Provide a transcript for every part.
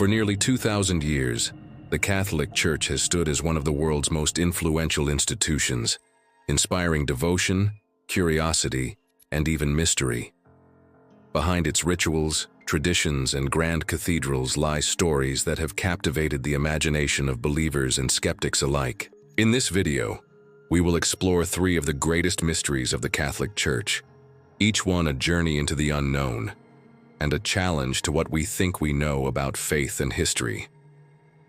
For nearly 2,000 years, the Catholic Church has stood as one of the world's most influential institutions, inspiring devotion, curiosity, and even mystery. Behind its rituals, traditions, and grand cathedrals lie stories that have captivated the imagination of believers and skeptics alike. In this video, we will explore three of the greatest mysteries of the Catholic Church, each one a journey into the unknown, and a challenge to what we think we know about faith and history.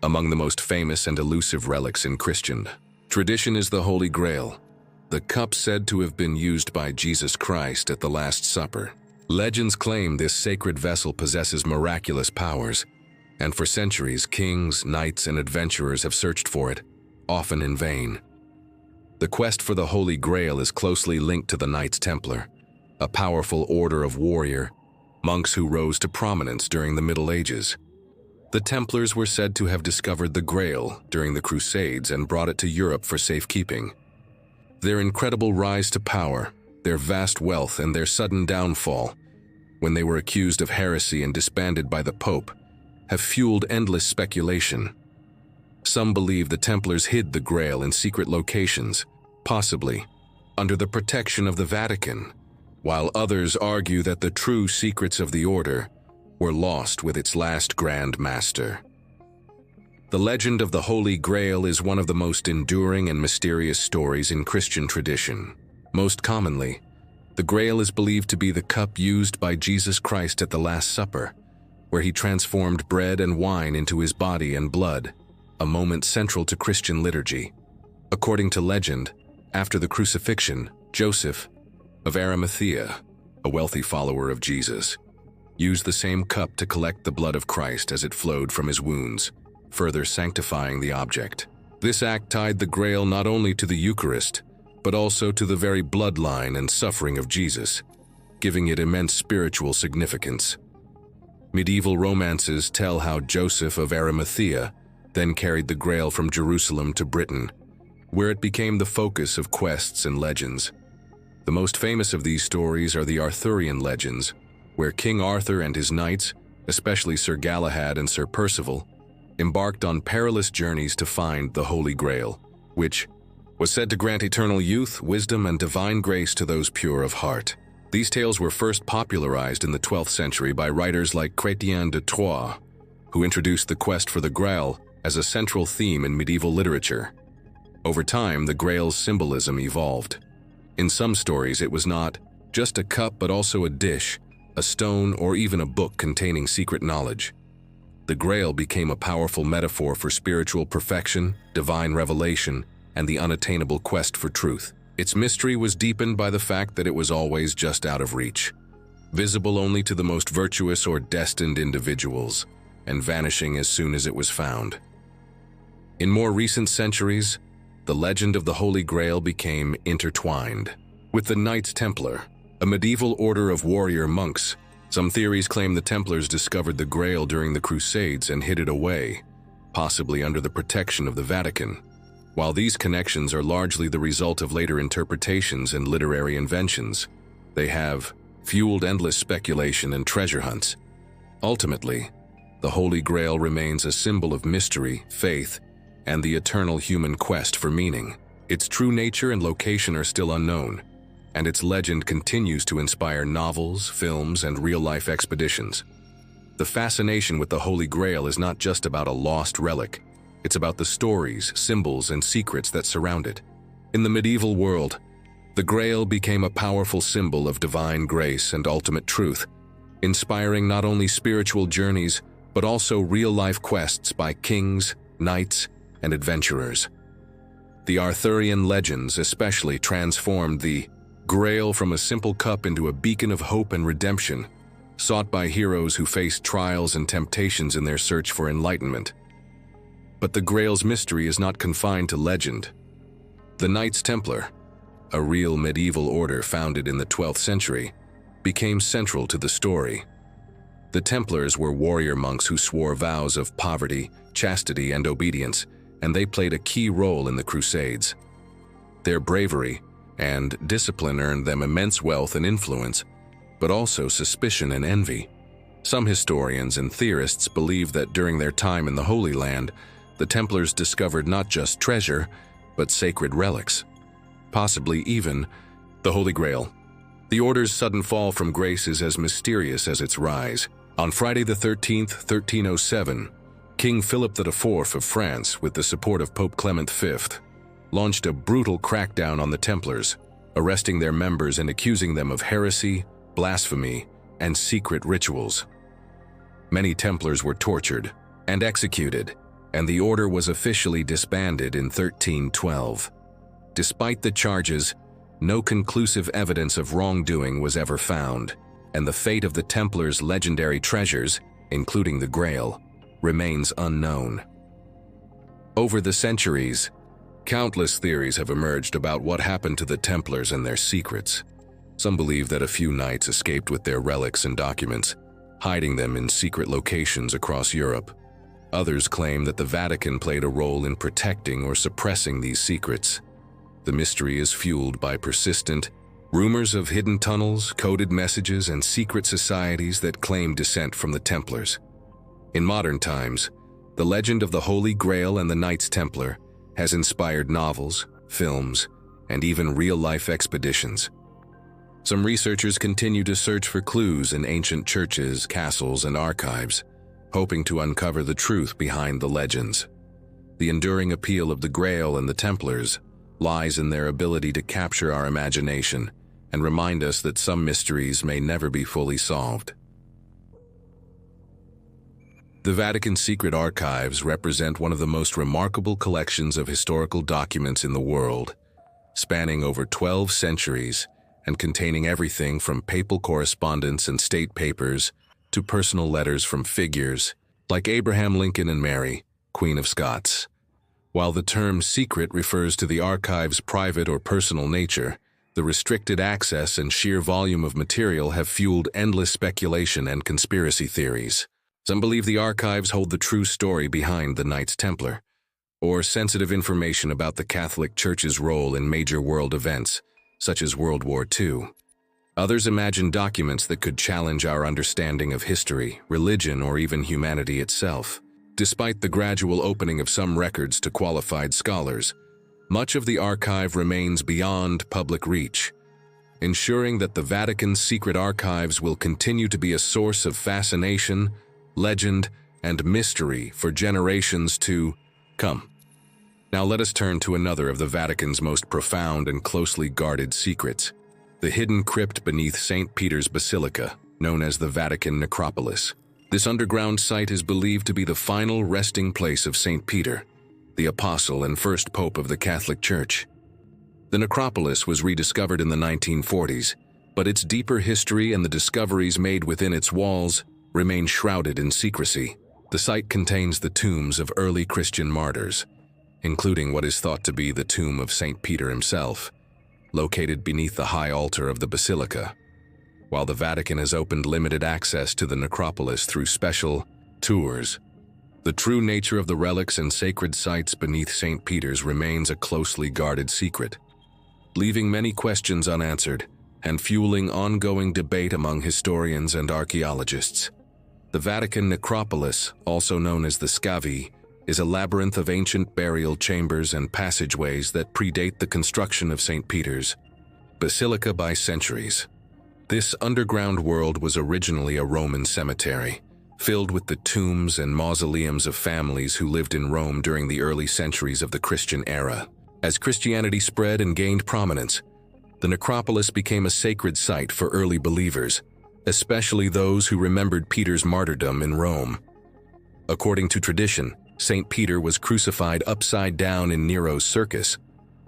Among the most famous and elusive relics in Christian tradition is the Holy Grail, the cup said to have been used by Jesus Christ at the Last Supper. Legends claim this sacred vessel possesses miraculous powers, and for centuries kings, knights, and adventurers have searched for it, often in vain. The quest for the Holy Grail is closely linked to the Knights Templar, a powerful order of warrior monks who rose to prominence during the Middle Ages. The Templars were said to have discovered the Grail during the Crusades and brought it to Europe for safekeeping. Their incredible rise to power, their vast wealth, and their sudden downfall, when they were accused of heresy and disbanded by the Pope, have fueled endless speculation. Some believe the Templars hid the Grail in secret locations, possibly under the protection of the Vatican, while others argue that the true secrets of the order were lost with its last Grand Master. The legend of the Holy Grail is one of the most enduring and mysterious stories in Christian tradition. Most commonly, the Grail is believed to be the cup used by Jesus Christ at the Last Supper, where he transformed bread and wine into his body and blood, a moment central to Christian liturgy. According to legend, after the crucifixion, Joseph of Arimathea, a wealthy follower of Jesus, used the same cup to collect the blood of Christ as it flowed from his wounds, further sanctifying the object. This act tied the Grail not only to the Eucharist, but also to the very bloodline and suffering of Jesus, giving it immense spiritual significance. Medieval romances tell how Joseph of Arimathea then carried the Grail from Jerusalem to Britain, where it became the focus of quests and legends. The most famous of these stories are the Arthurian legends, where King Arthur and his knights, especially Sir Galahad and Sir Percival, embarked on perilous journeys to find the Holy Grail, which was said to grant eternal youth, wisdom, and divine grace to those pure of heart. These tales were first popularized in the 12th century by writers like Chrétien de Troyes, who introduced the quest for the Grail as a central theme in medieval literature. Over time, the Grail's symbolism evolved. In some stories, it was not just a cup but also a dish, a stone, or even a book containing secret knowledge. The Grail became a powerful metaphor for spiritual perfection, divine revelation, and the unattainable quest for truth. Its mystery was deepened by the fact that it was always just out of reach, visible only to the most virtuous or destined individuals, and vanishing as soon as it was found. In more recent centuries, the legend of the Holy Grail became intertwined with the Knights Templar, a medieval order of warrior monks. Some theories claim the Templars discovered the Grail during the Crusades and hid it away, possibly under the protection of the Vatican. While these connections are largely the result of later interpretations and literary inventions, they have fueled endless speculation and treasure hunts. Ultimately, the Holy Grail remains a symbol of mystery, faith, and the eternal human quest for meaning. Its true nature and location are still unknown, and its legend continues to inspire novels, films, and real-life expeditions. The fascination with the Holy Grail is not just about a lost relic. It's about the stories, symbols, and secrets that surround it. In the medieval world, the Grail became a powerful symbol of divine grace and ultimate truth, inspiring not only spiritual journeys, but also real-life quests by kings, knights, and adventurers. The Arthurian legends especially transformed the Grail from a simple cup into a beacon of hope and redemption, sought by heroes who faced trials and temptations in their search for enlightenment. But the Grail's mystery is not confined to legend. The Knights Templar, a real medieval order founded in the 12th century, became central to the story. The Templars were warrior monks who swore vows of poverty, chastity, and obedience, and they played a key role in the Crusades. Their bravery and discipline earned them immense wealth and influence, but also suspicion and envy. Some historians and theorists believe that during their time in the Holy Land, the Templars discovered not just treasure, but sacred relics, possibly even the Holy Grail. The Order's sudden fall from grace is as mysterious as its rise. On Friday the 13th, 1307, King Philip IV of France, with the support of Pope Clement V, launched a brutal crackdown on the Templars, arresting their members and accusing them of heresy, blasphemy, and secret rituals. Many Templars were tortured and executed, and the order was officially disbanded in 1312. Despite the charges, no conclusive evidence of wrongdoing was ever found, and the fate of the Templars' legendary treasures, including the Grail, remains unknown. Over the centuries, countless theories have emerged about what happened to the Templars and their secrets. Some believe that a few knights escaped with their relics and documents, hiding them in secret locations across Europe. Others claim that the Vatican played a role in protecting or suppressing these secrets. The mystery is fueled by persistent rumors of hidden tunnels, coded messages, and secret societies that claim descent from the Templars. In modern times, the legend of the Holy Grail and the Knights Templar has inspired novels, films, and even real-life expeditions. Some researchers continue to search for clues in ancient churches, castles, and archives, hoping to uncover the truth behind the legends. The enduring appeal of the Grail and the Templars lies in their ability to capture our imagination and remind us that some mysteries may never be fully solved. The Vatican Secret Archives represent one of the most remarkable collections of historical documents in the world, spanning over 12 centuries and containing everything from papal correspondence and state papers to personal letters from figures like Abraham Lincoln and Mary, Queen of Scots. While the term secret refers to the archive's private or personal nature, the restricted access and sheer volume of material have fueled endless speculation and conspiracy theories. Some believe the archives hold the true story behind the Knights Templar, or sensitive information about the Catholic Church's role in major world events, such as World War II. Others imagine documents that could challenge our understanding of history, religion, or even humanity itself. Despite the gradual opening of some records to qualified scholars, much of the archive remains beyond public reach, ensuring that the Vatican's secret archives will continue to be a source of fascination, legend, and mystery for generations to come. Now let us turn to another of the Vatican's most profound and closely guarded secrets, the hidden crypt beneath St. Peter's Basilica, known as the Vatican Necropolis. This underground site is believed to be the final resting place of St. Peter, the apostle and first pope of the Catholic Church. The necropolis was rediscovered in the 1940s, but its deeper history and the discoveries made within its walls remain shrouded in secrecy. The site contains the tombs of early Christian martyrs, including what is thought to be the tomb of St. Peter himself, located beneath the high altar of the basilica. While the Vatican has opened limited access to the necropolis through special tours, the true nature of the relics and sacred sites beneath St. Peter's remains a closely guarded secret, leaving many questions unanswered and fueling ongoing debate among historians and archaeologists. The Vatican Necropolis, also known as the Scavi, is a labyrinth of ancient burial chambers and passageways that predate the construction of St. Peter's Basilica by centuries. This underground world was originally a Roman cemetery, filled with the tombs and mausoleums of families who lived in Rome during the early centuries of the Christian era. As Christianity spread and gained prominence, the necropolis became a sacred site for early believers, especially those who remembered Peter's martyrdom in Rome. According to tradition, St. Peter was crucified upside down in Nero's circus,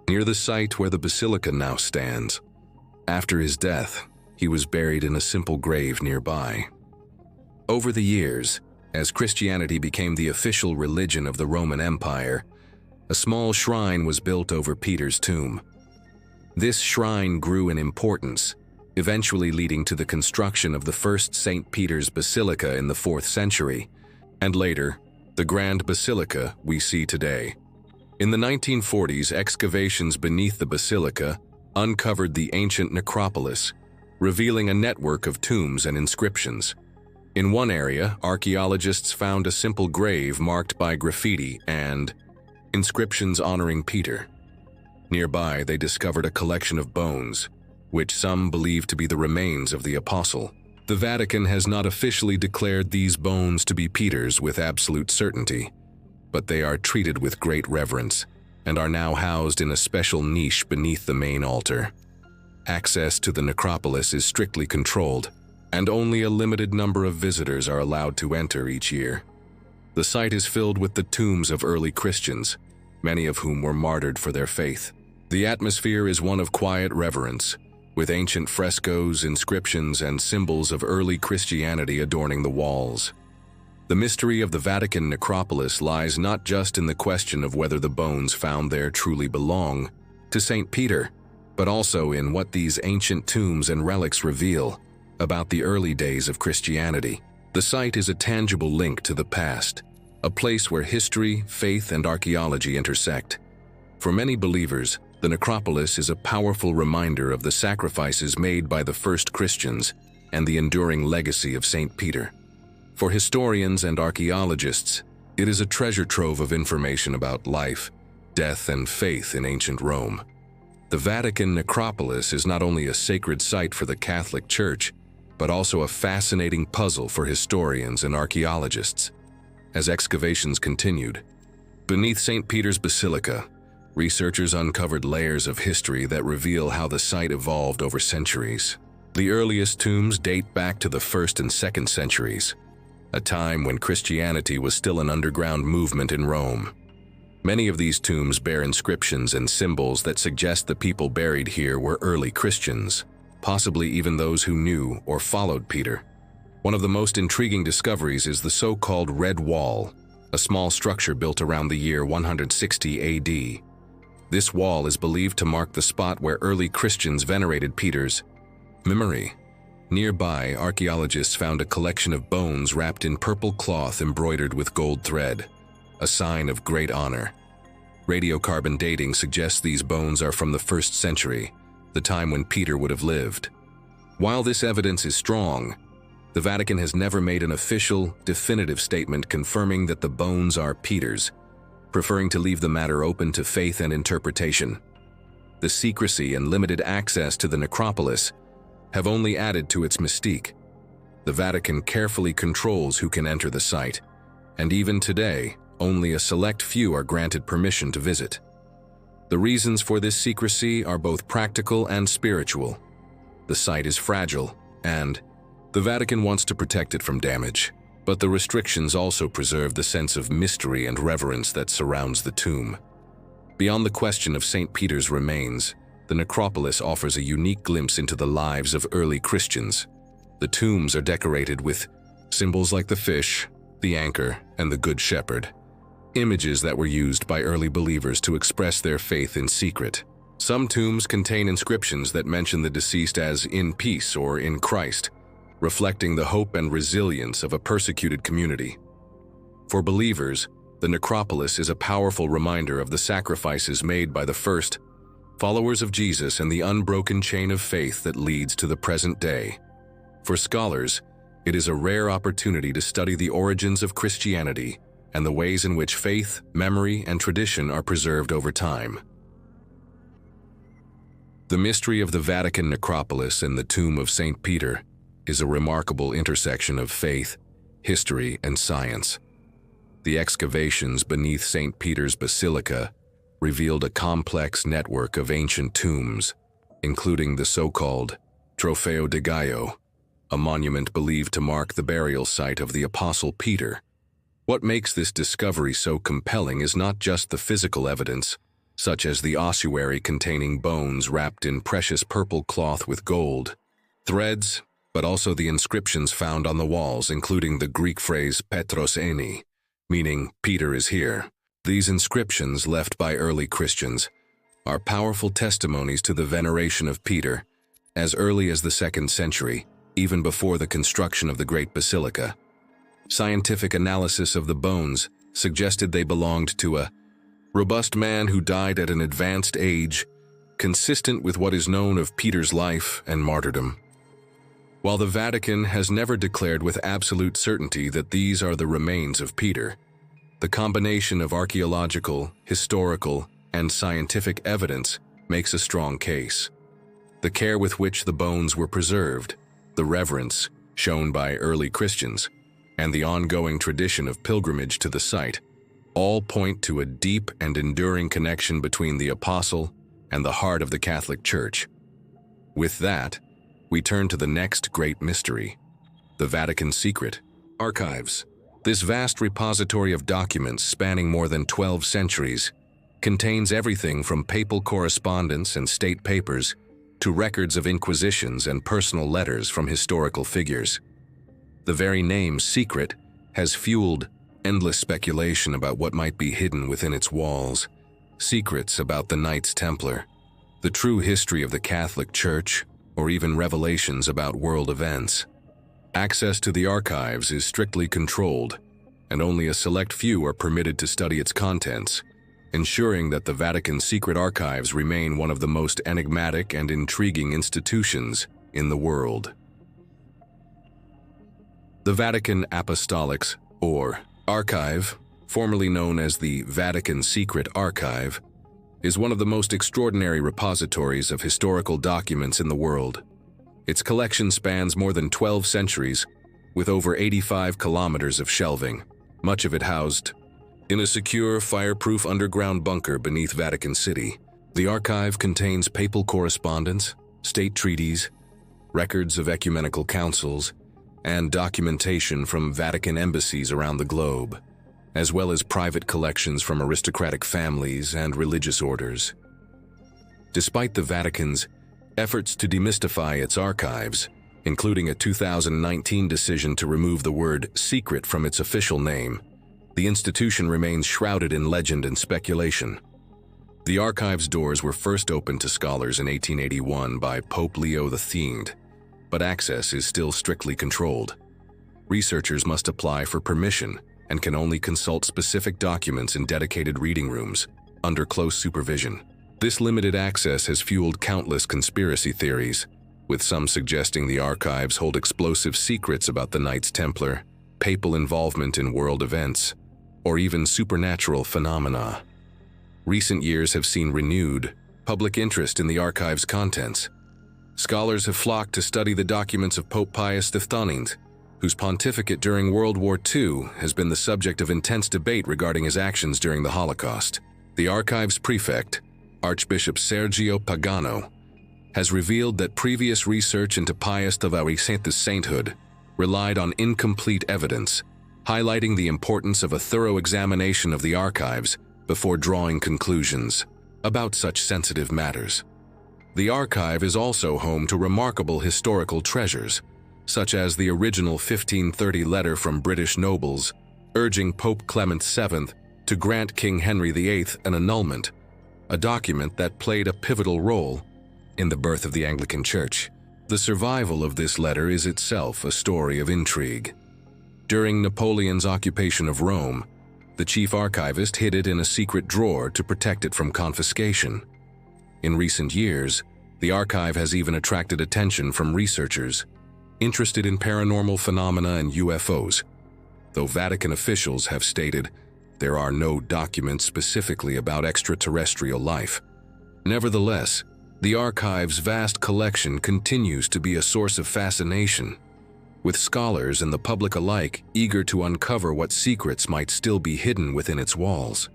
near the site where the basilica now stands. After his death, he was buried in a simple grave nearby. Over the years, as Christianity became the official religion of the Roman Empire, a small shrine was built over Peter's tomb. This shrine grew in importance, eventually leading to the construction of the first St. Peter's Basilica in the 4th century, and later, the Grand Basilica we see today. In the 1940s, excavations beneath the basilica uncovered the ancient necropolis, revealing a network of tombs and inscriptions. In one area, archaeologists found a simple grave marked by graffiti and inscriptions honoring Peter. Nearby, they discovered a collection of bones, which some believe to be the remains of the apostle. The Vatican has not officially declared these bones to be Peter's with absolute certainty, but they are treated with great reverence and are now housed in a special niche beneath the main altar. Access to the necropolis is strictly controlled, and only a limited number of visitors are allowed to enter each year. The site is filled with the tombs of early Christians, many of whom were martyred for their faith. The atmosphere is one of quiet reverence, with ancient frescoes, inscriptions, and symbols of early Christianity adorning the walls. The mystery of the Vatican Necropolis lies not just in the question of whether the bones found there truly belong to St. Peter, but also in what these ancient tombs and relics reveal about the early days of Christianity. The site is a tangible link to the past, a place where history, faith, and archaeology intersect. For many believers, the necropolis is a powerful reminder of the sacrifices made by the first Christians and the enduring legacy of St. Peter. For historians and archaeologists, it is a treasure trove of information about life, death, and faith in ancient Rome. The Vatican Necropolis is not only a sacred site for the Catholic Church, but also a fascinating puzzle for historians and archaeologists. As excavations continued, beneath St. Peter's Basilica, researchers uncovered layers of history that reveal how the site evolved over centuries. The earliest tombs date back to the 1st and 2nd centuries, a time when Christianity was still an underground movement in Rome. Many of these tombs bear inscriptions and symbols that suggest the people buried here were early Christians, possibly even those who knew or followed Peter. One of the most intriguing discoveries is the so-called Red Wall, a small structure built around the year 160 AD. This wall is believed to mark the spot where early Christians venerated Peter's memory. Nearby, archaeologists found a collection of bones wrapped in purple cloth embroidered with gold thread, a sign of great honor. Radiocarbon dating suggests these bones are from the 1st century, the time when Peter would have lived. While this evidence is strong, the Vatican has never made an official, definitive statement confirming that the bones are Peter's, preferring to leave the matter open to faith and interpretation. The secrecy and limited access to the necropolis have only added to its mystique. The Vatican carefully controls who can enter the site, and even today, only a select few are granted permission to visit. The reasons for this secrecy are both practical and spiritual. The site is fragile, and the Vatican wants to protect it from damage. But the restrictions also preserve the sense of mystery and reverence that surrounds the tomb. Beyond the question of St. Peter's remains, the necropolis offers a unique glimpse into the lives of early Christians. The tombs are decorated with symbols like the fish, the anchor, and the Good Shepherd, images that were used by early believers to express their faith in secret. Some tombs contain inscriptions that mention the deceased as in peace or in Christ, reflecting the hope and resilience of a persecuted community. For believers, the necropolis is a powerful reminder of the sacrifices made by the first followers of Jesus and the unbroken chain of faith that leads to the present day. For scholars, it is a rare opportunity to study the origins of Christianity and the ways in which faith, memory, and tradition are preserved over time. The mystery of the Vatican Necropolis and the tomb of St. Peter is a remarkable intersection of faith, history, and science. The excavations beneath St. Peter's Basilica revealed a complex network of ancient tombs, including the so-called Trofeo de Gallo, a monument believed to mark the burial site of the Apostle Peter. What makes this discovery so compelling is not just the physical evidence, such as the ossuary containing bones wrapped in precious purple cloth with gold threads, but also the inscriptions found on the walls, including the Greek phrase Petros eni, meaning Peter is here. These inscriptions, left by early Christians, are powerful testimonies to the veneration of Peter as early as the 2nd century, even before the construction of the Great Basilica. Scientific analysis of the bones suggested they belonged to a robust man who died at an advanced age, consistent with what is known of Peter's life and martyrdom. While the Vatican has never declared with absolute certainty that these are the remains of Peter, the combination of archaeological, historical, and scientific evidence makes a strong case. The care with which the bones were preserved, the reverence shown by early Christians, and the ongoing tradition of pilgrimage to the site all point to a deep and enduring connection between the apostle and the heart of the Catholic Church. With that, we turn to the next great mystery, the Vatican Secret Archives. This vast repository of documents spanning more than 12 centuries contains everything from papal correspondence and state papers to records of inquisitions and personal letters from historical figures. The very name secret has fueled endless speculation about what might be hidden within its walls. Secrets about the Knights Templar, the true history of the Catholic Church, or even revelations about world events. Access to the archives is strictly controlled, and only a select few are permitted to study its contents, ensuring that the Vatican Secret Archives remain one of the most enigmatic and intriguing institutions in the world. The Vatican Apostolics, or Archive, formerly known as the Vatican Secret Archive, is one of the most extraordinary repositories of historical documents in the world. Its collection spans more than 12 centuries, with over 85 kilometers of shelving, much of it housed in a secure, fireproof underground bunker beneath Vatican City. The archive contains papal correspondence, state treaties, records of ecumenical councils, and documentation from Vatican embassies around the globe, as well as private collections from aristocratic families and religious orders. Despite the Vatican's efforts to demystify its archives, including a 2019 decision to remove the word secret from its official name, the institution remains shrouded in legend and speculation. The archive's doors were first opened to scholars in 1881 by Pope Leo X, but access is still strictly controlled. Researchers must apply for permission and can only consult specific documents in dedicated reading rooms, under close supervision. This limited access has fueled countless conspiracy theories, with some suggesting the archives hold explosive secrets about the Knights Templar, papal involvement in world events, or even supernatural phenomena. Recent years have seen renewed public interest in the archive's contents. Scholars have flocked to study the documents of Pope Pius X, whose pontificate during World War II has been the subject of intense debate regarding his actions during the Holocaust. The archive's prefect, Archbishop Sergio Pagano, has revealed that previous research into Pius XI's sainthood relied on incomplete evidence, highlighting the importance of a thorough examination of the archives before drawing conclusions about such sensitive matters. The archive is also home to remarkable historical treasures, such as the original 1530 letter from British nobles urging Pope Clement VII to grant King Henry VIII an annulment, a document that played a pivotal role in the birth of the Anglican Church. The survival of this letter is itself a story of intrigue. During Napoleon's occupation of Rome, the chief archivist hid it in a secret drawer to protect it from confiscation. In recent years, the archive has even attracted attention from researchers interested in paranormal phenomena and UFOs, though Vatican officials have stated there are no documents specifically about extraterrestrial life. Nevertheless, the archive's vast collection continues to be a source of fascination, with scholars and the public alike eager to uncover what secrets might still be hidden within its walls.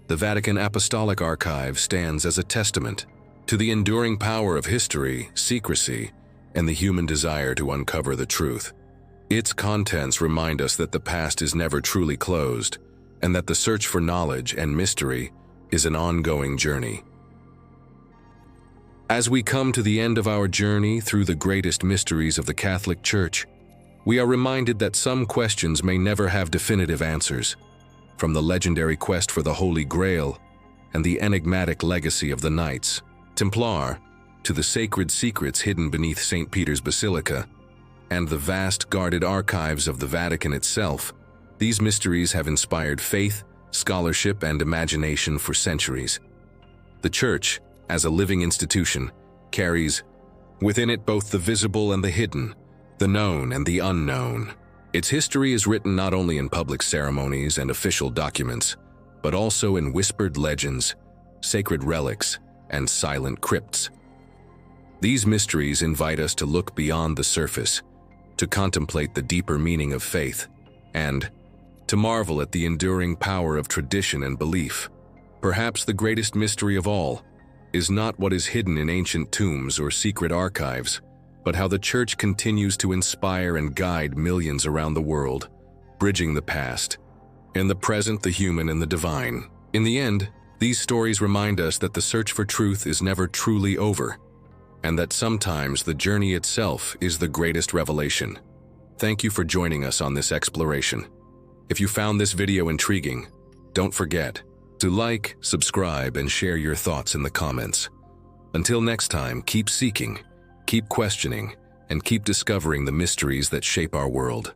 The Vatican Apostolic Archive stands as a testament to the enduring power of history, secrecy, and the human desire to uncover the truth. Its contents remind us that the past is never truly closed, and that the search for knowledge and mystery is an ongoing journey. As we come to the end of our journey through the greatest mysteries of the Catholic Church, we are reminded that some questions may never have definitive answers, from the legendary quest for the Holy Grail and the enigmatic legacy of the Knights Templar to the sacred secrets hidden beneath St. Peter's Basilica and the vast guarded archives of the Vatican itself. These mysteries have inspired faith, scholarship, and imagination for centuries. The Church, as a living institution, carries Within it, both the visible and the hidden, the known and the unknown. Its history is written not only in public ceremonies and official documents, but also in whispered legends, sacred relics, and silent crypts. These mysteries invite us to look beyond the surface, to contemplate the deeper meaning of faith, and to marvel at the enduring power of tradition and belief. Perhaps the greatest mystery of all is not what is hidden in ancient tombs or secret archives, but how the Church continues to inspire and guide millions around the world, bridging the past, and the present, the human and the divine. In the end, these stories remind us that the search for truth is never truly over, and that sometimes the journey itself is the greatest revelation. Thank you for joining us on this exploration. If you found this video intriguing, don't forget to like, subscribe, and share your thoughts in the comments. Until next time, keep seeking, keep questioning, and keep discovering the mysteries that shape our world.